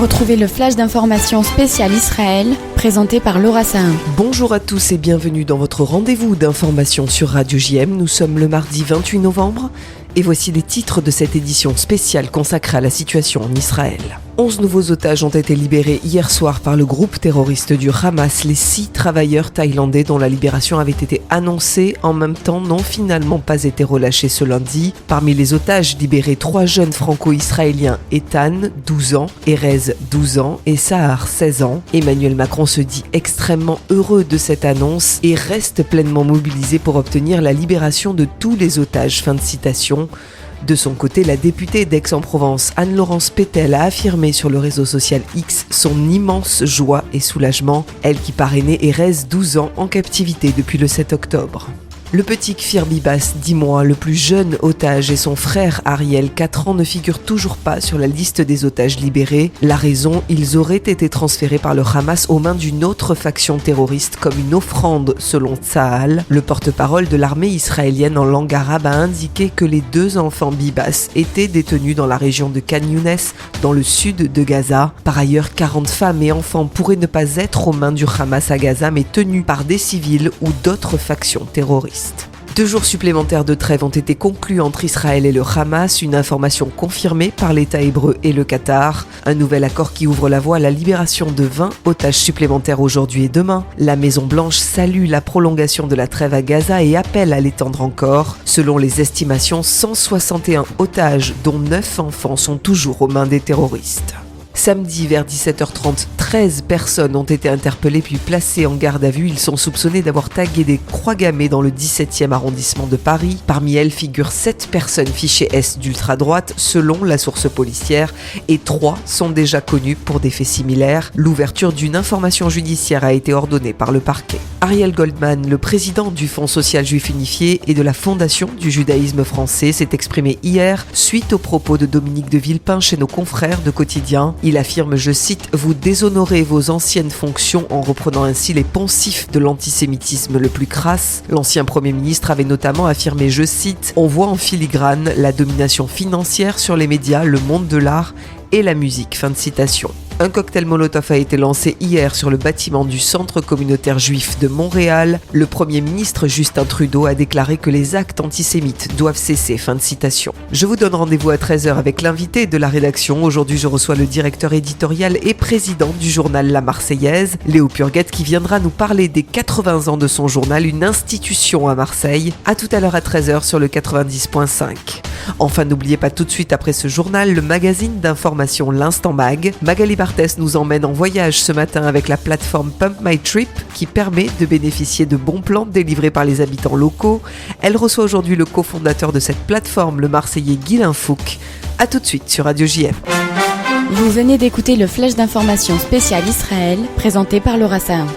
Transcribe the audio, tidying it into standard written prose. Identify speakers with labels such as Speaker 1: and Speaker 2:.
Speaker 1: Retrouvez le flash d'information spécial Israël, présenté par Laura Sahin.
Speaker 2: Bonjour à tous et bienvenue dans votre rendez-vous d'information sur Radio JM. Nous sommes le mardi 28 novembre et voici les titres de cette édition spéciale consacrée à la situation en Israël. 11 nouveaux otages ont été libérés hier soir par le groupe terroriste du Hamas. Les 6 travailleurs thaïlandais dont la libération avait été annoncée en même temps n'ont finalement pas été relâchés ce lundi. Parmi les otages libérés, 3 jeunes franco-israéliens, Ethan, 12 ans, Erez, 12 ans et Sahar, 16 ans. Emmanuel Macron se dit extrêmement heureux de cette annonce et reste pleinement mobilisé pour obtenir la libération de tous les otages. Fin de citation. De son côté, la députée d'Aix-en-Provence, Anne-Laurence Pétel, a affirmé sur le réseau social X son immense joie et soulagement, elle qui parrainait Erez, 12 ans, en captivité depuis le 7 octobre. Le petit Kfir Bibas, 10 mois, le plus jeune otage, et son frère Ariel, 4 ans, ne figurent toujours pas sur la liste des otages libérés. La raison, ils auraient été transférés par le Hamas aux mains d'une autre faction terroriste comme une offrande, selon Tsahal. Le porte-parole de l'armée israélienne en langue arabe a indiqué que les 2 enfants Bibas étaient détenus dans la région de Khan Younes, dans le sud de Gaza. Par ailleurs, 40 femmes et enfants pourraient ne pas être aux mains du Hamas à Gaza, mais tenus par des civils ou d'autres factions terroristes. 2 jours supplémentaires de trêve ont été conclus entre Israël et le Hamas, une information confirmée par l'État hébreu et le Qatar. Un nouvel accord qui ouvre la voie à la libération de 20 otages supplémentaires aujourd'hui et demain. La Maison-Blanche salue la prolongation de la trêve à Gaza et appelle à l'étendre encore. Selon les estimations, 161 otages, dont 9 enfants, sont toujours aux mains des terroristes. Samedi, vers 17h30, 13 personnes ont été interpellées puis placées en garde à vue. Ils sont soupçonnés d'avoir tagué des croix gammées dans le 17e arrondissement de Paris. Parmi elles figurent 7 personnes fichées S d'ultra-droite, selon la source policière, et 3 sont déjà connues pour des faits similaires. L'ouverture d'une information judiciaire a été ordonnée par le parquet. Ariel Goldman, le président du Fonds social juif unifié et de la Fondation du judaïsme français, s'est exprimé hier suite aux propos de Dominique de Villepin chez nos confrères de Quotidien. Il affirme, je cite, « Vous déshonorez vos anciennes fonctions en reprenant ainsi les poncifs de l'antisémitisme le plus crasse ». L'ancien Premier ministre avait notamment affirmé, je cite, « On voit en filigrane la domination financière sur les médias, le monde de l'art et la musique ». Fin de citation. Un cocktail Molotov a été lancé hier sur le bâtiment du Centre communautaire juif de Montréal. Le Premier ministre Justin Trudeau a déclaré que les actes antisémites doivent cesser. Fin de citation. Je vous donne rendez-vous à 13h avec l'invité de la rédaction. Aujourd'hui, je reçois le directeur éditorial et président du journal La Marseillaise, Léo Purguette, qui viendra nous parler des 80 ans de son journal, une institution à Marseille. À tout à l'heure à 13h sur le 90.5. Enfin, n'oubliez pas tout de suite après ce journal, le magazine d'information L'Instant Mag. Magali Barthès nous emmène en voyage ce matin avec la plateforme Pump My Trip qui permet de bénéficier de bons plans délivrés par les habitants locaux. Elle reçoit aujourd'hui le cofondateur de cette plateforme, le Marseillais Guilain Fouque. A tout de suite sur Radio JM.
Speaker 1: Vous venez d'écouter le flash d'information spécial Israël, présenté par Laura Sahin.